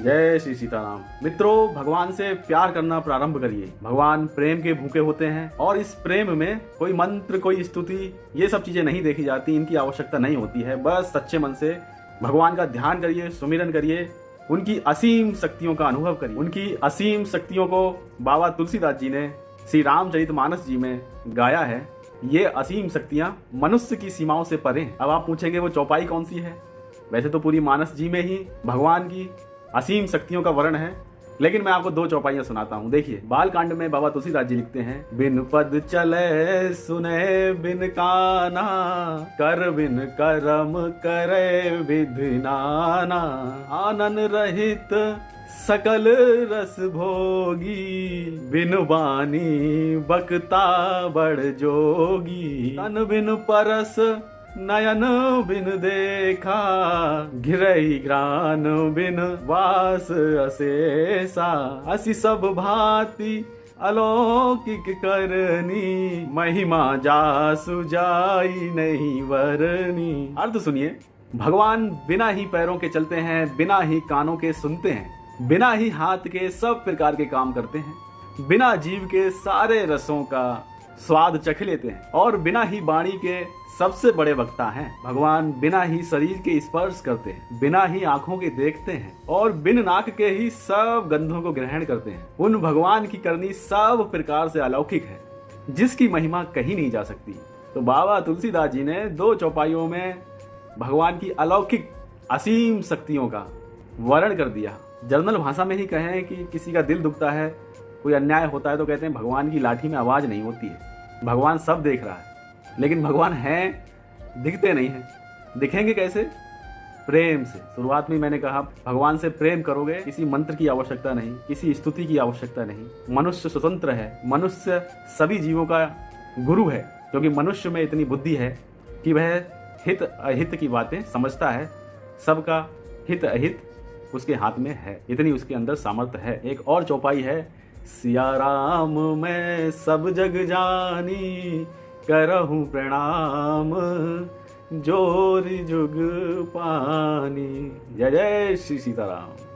जय श्री सीताराम। मित्रों, भगवान से प्यार करना प्रारंभ करिए। भगवान प्रेम के भूखे होते हैं और इस प्रेम में कोई मंत्र, कोई स्तुति, ये सब चीजें नहीं देखी जाती, इनकी आवश्यकता नहीं होती है। बस सच्चे मन से भगवान का ध्यान करिए, सुमिरन करिए, उनकी असीम शक्तियों का अनुभव करिए। उनकी असीम शक्तियों को बाबा तुलसीदास जी ने श्री रामचरितमानस जी में गाया है। ये असीम शक्तियां मनुष्य की सीमाओं से परे हैं। अब आप पूछेंगे वो चौपाई कौन सी है? वैसे तो पूरी मानस जी में ही भगवान की असीम शक्तियों का वर्णन है, लेकिन मैं आपको दो चौपाइयां सुनाता हूं। देखिए, बाल कांड में बाबा तुलसीदास जी लिखते हैं, बिन पद चले सुने बिन काना, कर बिन करम करे विधि नाना, आनन रहित सकल रस भोगी, बिन बानी बकता बड़ जोगी, तन बिन परस नयन बिन देखा, घिरई ग्रान बिन वास अशेषा, असी सब भांति अलौकिक करनी, महिमा जासु जाई नहीं वरनी। अर्थ सुनिए, भगवान बिना ही पैरों के चलते हैं, बिना ही कानों के सुनते हैं, बिना ही हाथ के सब प्रकार के काम करते हैं, बिना जीव के सारे रसों का स्वाद चख लेते हैं और बिना ही वाणी के सबसे बड़े वक्ता हैं। भगवान बिना ही शरीर के स्पर्श करते हैं, बिना ही आंखों के देखते हैं और बिन नाक के ही सब गंधों को ग्रहण करते हैं। उन भगवान की करनी सब प्रकार से अलौकिक है, जिसकी महिमा कही नहीं जा सकती। तो बाबा तुलसीदास जी ने दो चौपाइयों में भगवान की अलौकिक असीम शक्तियों का वर्णन कर दिया। जर्नल भाषा में ही कहें कि किसी का दिल दुखता है, कोई अन्याय होता है, तो कहते हैं भगवान की लाठी में आवाज नहीं होती है। भगवान सब देख रहा है, लेकिन भगवान हैं, दिखते नहीं हैं। दिखेंगे कैसे? प्रेम से। शुरुआत में मैंने कहा, भगवान से प्रेम करोगे, किसी मंत्र की आवश्यकता नहीं, किसी स्तुति की आवश्यकता नहीं। मनुष्य स्वतंत्र है, मनुष्य सभी जीवों का गुरु है, क्योंकि मनुष्य में इतनी बुद्धि है कि वह हित अहित की बातें समझता है। सबका हित अहित उसके हाथ में है, इतनी उसके अंदर सामर्थ्य है। एक और चौपाई है, सिया राम मैं सब जग जानी, करहूं प्रणाम जोर जुग पानी। जय जय श्री सीताराम।